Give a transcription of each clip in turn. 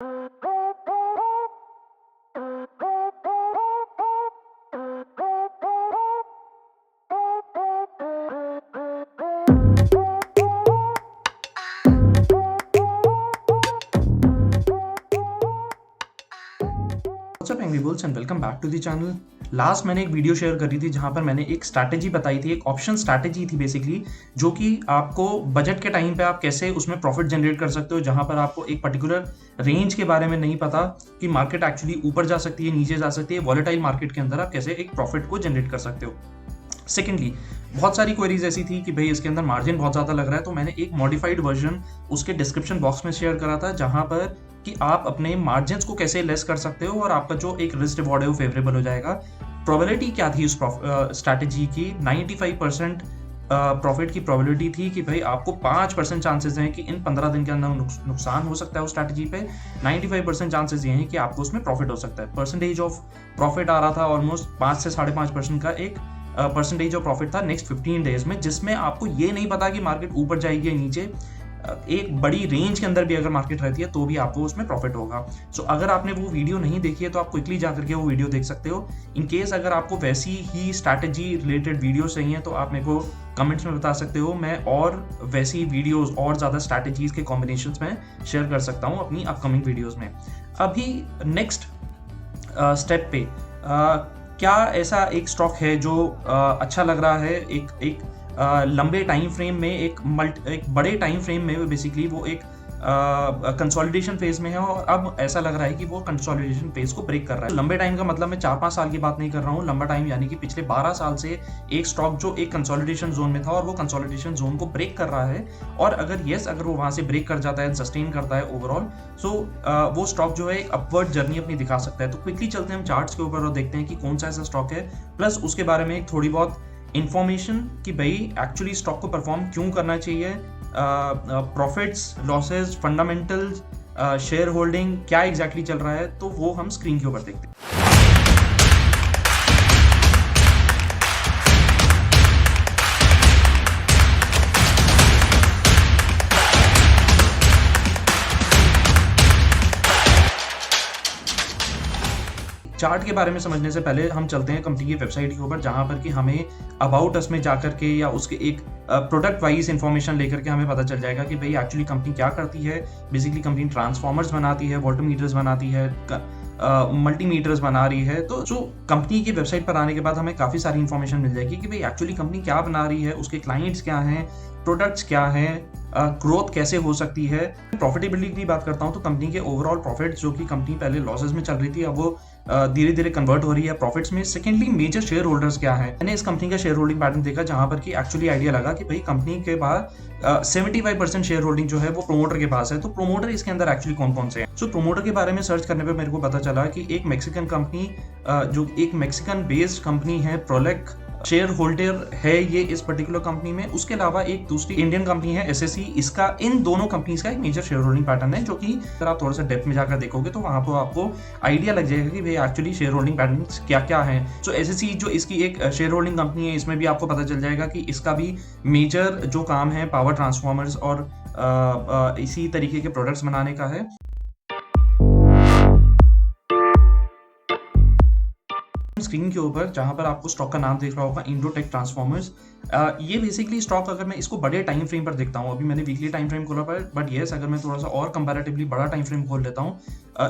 What's up angry bulls and welcome back to the channel. Last मैंने एक video share करी थी जहां पर मैंने एक स्ट्रैटेजी बताई थी, एक ऑप्शन स्ट्रैटेजी थी बेसिकली, जो कि आपको बजट के टाइम पे आप कैसे उसमें प्रॉफिट जनरेट कर सकते हो, जहां पर आपको एक पर्टिकुलर रेंज के बारे में नहीं पता कि मार्केट एक्चुअली ऊपर जा सकती है, नीचे जा सकती है। वॉलेटाइल मार्केट के अंदर आप कैसे एक प्रॉफिट को जनरेट कर सकते हो। सेकेंडली, बहुत सारी क्वेरीज ऐसी थी कि भाई इसके अंदर मार्जिन बहुत ज़्यादा लग रहा है, तो मैंने एक मॉडिफाइड वर्जन उसके डिस्क्रिप्शन बॉक्स में शेयर करा था, जहां पर कि आप अपने मार्जिन को कैसे लेस कर सकते हो और आपका जो एक रिस्क रिवॉर्ड है वो फेवरेबल हो जाएगा। प्रोबेबिलिटी क्या थी उस स्ट्रैटेजी की? 95% प्रॉफिट की प्रोबेबिलिटी थी कि भाई आपको 5% चांसेस हैं कि इन 15 दिन के अंदर नुकसान हो सकता है उस स्ट्रैटेजी पे। 95% चांसेस ये हैं कि आपको उसमें प्रॉफिट हो सकता है। परसेंटेज ऑफ प्रॉफिट आ रहा था ऑलमोस्ट 5 से 5.5% का एक परसेंटेज ऑफ प्रॉफिट था नेक्स्ट 15 डेज में, जिसमें आपको ये नहीं पता कि मार्केट ऊपर जाएगी या नीचे। एक बड़ी रेंज के अंदर भी अगर मार्केट रहती है तो भी आपको उसमें प्रॉफिट होगा। सो अगर आपने वो वीडियो नहीं देखी है तो आप क्विकली जाकर के वो वीडियो देख सकते हो। इन केस अगर आपको वैसी ही स्ट्रैटेजी रिलेटेड वीडियो चाहिए तो आप मेरे को कमेंट्स में बता सकते हो। मैं और वैसी वीडियोस और ज़्यादा स्ट्रैटेजीज के कॉम्बिनेशंस में शेयर कर सकता हूँ अपनी अपकमिंग वीडियोस में। अभी नेक्स्ट स्टेप पे क्या ऐसा एक स्टॉक है जो अच्छा लग रहा है, एक लंबे टाइम फ्रेम में, एक बड़े टाइम फ्रेम में बेसिकली वो एक कंसोलिडेशन फेज में है और अब ऐसा लग रहा है कि वो कंसोलिडेशन फेज को ब्रेक कर रहा है। लंबे टाइम का मतलब मैं 4-5 साल की बात नहीं कर रहा हूँ। लंबा टाइम यानी कि पिछले 12 साल से एक स्टॉक जो एक कंसोलिडेशन जोन में था और वो कंसोलिडेशन जोन को ब्रेक कर रहा है। और अगर वो वहां से ब्रेक कर जाता है, सस्टेन करता है ओवरऑल, सो वो स्टॉक जो है एक अपवर्ड जर्नी अपनी दिखा सकता है। तो क्विकली चलते हैं हम चार्ट्स के ऊपर और देखते हैं कि कौन सा ऐसा स्टॉक है, प्लस उसके बारे में एक थोड़ी बहुत इंफॉर्मेशन कि भाई एक्चुअली स्टॉक को परफॉर्म क्यों करना चाहिए, profits, losses, fundamentals, share holding क्या एग्जैक्टली चल रहा है, तो वो हम स्क्रीन के ऊपर देखते हैं। चार्ट के बारे में समझने से पहले हम चलते हैं कंपनी की वेबसाइट के ऊपर, जहां पर कि हमें अबाउट अस में जाकर के या उसके एक प्रोडक्ट वाइज इंफॉर्मेशन लेकर के हमें पता चल जाएगा कि भाई एक्चुअली कंपनी क्या करती है। बेसिकली कंपनी ट्रांसफॉर्मर्स बनाती है, वोल्टमीटर्स बनाती है, मल्टीमीटर्स बना रही है। तो जो कंपनी की वेबसाइट पर आने के बाद हमें काफ़ी सारी इंफॉर्मेशन मिल जाएगी कि भाई एक्चुअली कंपनी क्या बना रही है, उसके क्लाइंट्स क्या हैं, प्रोडक्ट्स क्या हैं, ग्रोथ कैसे हो सकती है। प्रॉफिटेबिलिटी की बात करता हूँ तो कंपनी के ओवरऑल प्रॉफिट, जो कि कंपनी पहले लॉसेस में चल रही थी, अब वो धीरे धीरे कन्वर्ट हो रही है प्रॉफिट्स में। सेकेंडली, मेजर शेयर होल्डर्स क्या है। मैंने इस कंपनी का शेयर होल्डिंग पैटर्न देखा, जहां पर कि एक्चुअली आइडिया लगा कि भाई कंपनी के पास 75% शेयर होल्डिंग जो है वो प्रोमोटर के पास है। तो प्रोमोटर इसके अंदर एक्चुअली कौन कौन से हैं? सो प्रोमोटर के बारे में सर्च करने पे मेरे को पता चला कि एक मैक्सिकन कंपनी, जो एक मैक्सिकन बेस्ड कंपनी है, प्रोलेक, शेयर होल्डर है ये इस पर्टिकुलर कंपनी में। उसके अलावा एक दूसरी इंडियन कंपनी है एसएससी। इसका, इन दोनों कंपनीज का एक मेजर शेयर होल्डिंग पैटर्न है, जो कि अगर आप थोड़ा सा डेप्थ में जाकर देखोगे तो वहां पर आपको आइडिया लग जाएगा कि भाई एक्चुअली शेयर होल्डिंग पैटर्न क्या क्या है। सो एसएससी जो इसकी एक शेयर होल्डिंग कंपनी है, इसमें भी आपको पता चल जाएगा कि इसका भी मेजर जो काम है पावर ट्रांसफॉर्मर्स और इसी तरीके के प्रोडक्ट्स बनाने का है। स्क्रीन के ऊपर जहां पर आपको स्टॉक का नाम देख रहा होगा, इंडोटेक ट्रांसफॉर्मर्स, ये बेसिकली स्टॉक, अगर मैं इसको बड़े टाइम फ्रेम पर देखता हूँ, अभी मैंने वीकली टाइम फ्रेम खोला पर, बट येस अगर मैं थोड़ा सा और कंपैरेटिवली बड़ा टाइम फ्रेम खोल लेता हूँ,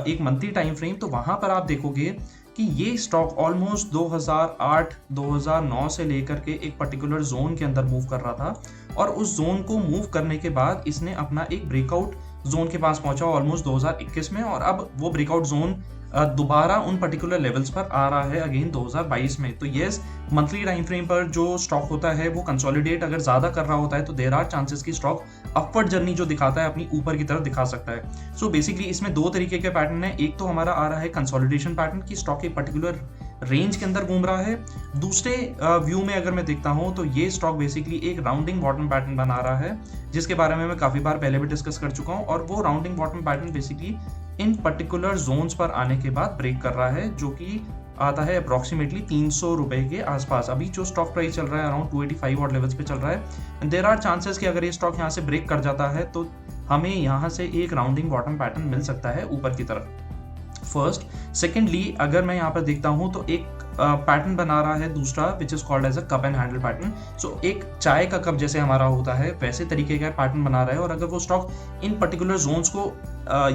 एक मंथली टाइम फ्रेम, तो वहां पर आप देखोगे कि ये स्टॉक ऑलमोस्ट 2008-2009 से लेकर के एक पर्टिकुलर जोन के अंदर मूव कर रहा था, और उस जोन को मूव करने के बाद इसने अपना एक ब्रेकआउट जोन के पास पहुंचा ऑलमोस्ट 2021 में, और अब वो ब्रेकआउट जोन दोबारा उन पर्टिकुलर लेवल्स पर आ रहा है अगेन 2022 में। तो येस, मंथली टाइम फ्रेम पर जो स्टॉक होता है वो कंसोलिडेट अगर ज्यादा कर रहा होता है तो देयर आर चांसेस की स्टॉक अपवर्ड जर्नी जो दिखाता है अपनी ऊपर की तरफ दिखा सकता है। सो बेसिकली इसमें दो तरीके के पैटर्न है। एक तो हमारा आ रहा है कंसोलिडेशन पैटर्न की स्टॉक एक पर्टिकुलर रेंज के अंदर घूम रहा है। दूसरे व्यू में अगर मैं देखता हूं तो ये स्टॉक बेसिकली एक राउंडिंग बॉटम पैटर्न बना रहा है, जिसके बारे में मैं काफी बार पहले भी डिस्कस कर चुका हूं, और वो rounding bottom pattern basically in particular zones पर आने के बाद ब्रेक कर रहा है, जो कि आता है अप्रॉक्सीमेटली 300 रुपए के आसपास। अभी जो स्टॉक प्राइस चल रहा है अराउंड 285 और लेवल्स पे चल रहा है। देयर आर चांसेस कि अगर ये स्टॉक यहाँ से ब्रेक कर जाता है तो हमें यहाँ से एक राउंडिंग बॉटम पैटर्न मिल सकता है ऊपर की तरफ। फर्स्ट, सेकेंडली अगर मैं यहाँ पर देखता हूँ तो एक पैटर्न बना रहा है दूसरा, which is called as a cup and handle pattern. So एक चाय का कप जैसे हमारा होता है वैसे तरीके का पैटर्न बना रहा है, और अगर वो स्टॉक इन पर्टिकुलर जोन्स को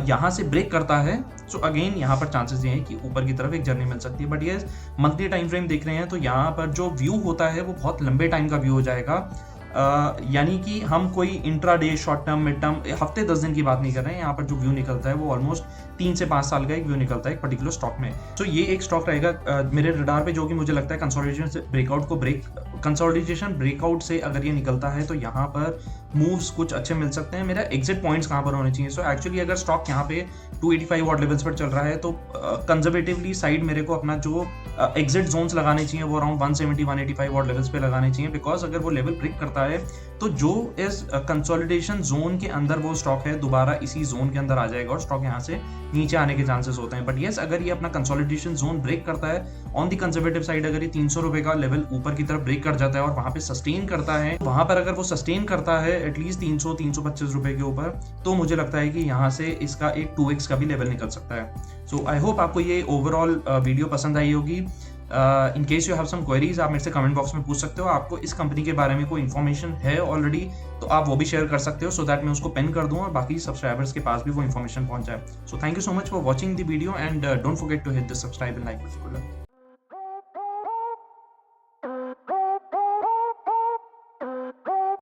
यहाँ से ब्रेक करता है, सो अगेन यहाँ पर चांसेस ये हैं कि ऊपर की तरफ एक जर्नी मिल सकती है। बट ये मंथली टाइम फ्रेम देख रहे हैं तो यहाँ पर जो व्यू होता है वो बहुत लंबे टाइम का व्यू हो जाएगा। यानी कि हम कोई intra day, short term, mid term, हफ्ते 10 दिन की बात नहीं कर रहे हैं। यहाँ पर जो व्यू निकलता है वो ऑलमोस्ट 3 से 5 साल का एक व्यू निकलता है एक पर्टिकुलर स्टॉक में। तो ये एक स्टॉक रहेगा मेरे रडार पे, जो कि मुझे लगता है कंसोलिडेशन से ब्रेकआउट को कंसोलिडेशन ब्रेकआउट से अगर ये निकलता है तो यहाँ पर मूव्स कुछ अच्छे मिल सकते हैं। मेरा एग्जिट पॉइंट्स कहाँ पर होने चाहिए? सो एक्चुअली अगर स्टॉक यहाँ पे 285 वॉट लेवल्स पर चल रहा है तो कंजर्वेटिवली साइड मेरे को अपना जो एग्जिट जोन्स लगाने चाहिए वो अराउंड 170-185 वॉट लेवल्स पे लगाने चाहिए। बिकॉज अगर वो लेवल ब्रेक करता है तो जो इस कंसोलिडेशन जोन के अंदर वो स्टॉक है दोबारा इसी जोन के अंदर आ जाएगा और स्टॉक यहाँ से नीचे आने के चांसेस होते हैं। बट येस, अगर ये अपना कंसोलिडेशन जोन ब्रेक करता है ऑन दी कंजर्वेटिव साइड, अगर ये 300 रुपए का लेवल ऊपर की तरफ ब्रेक कर जाता है और वहां पे सस्टेन करता है, वहां पर अगर वो सस्टेन करता है एटलीस्ट 300-325 रुपए के ऊपर, तो मुझे लगता है कि यहाँ से इसका एक 2x का भी लेवल निकल सकता है। सो आई होप आपको ये ओवरऑल वीडियो पसंद आई होगी। In case you have some queries, आप मेरे से कमेंट बॉक्स में पूछ सकते हो। आपको इस कंपनी के बारे में कोई इन्फॉर्मेशन है ऑलरेडी तो आप वो भी शेयर कर सकते हो, सो दैट मैं उसको पेन कर दूं और बाकी सब्सक्राइबर्स के पास भी वो इन्फॉर्मेशन पहुंच जाए। So thank you so much for watching the video and don't forget to hit the subscribe and like button.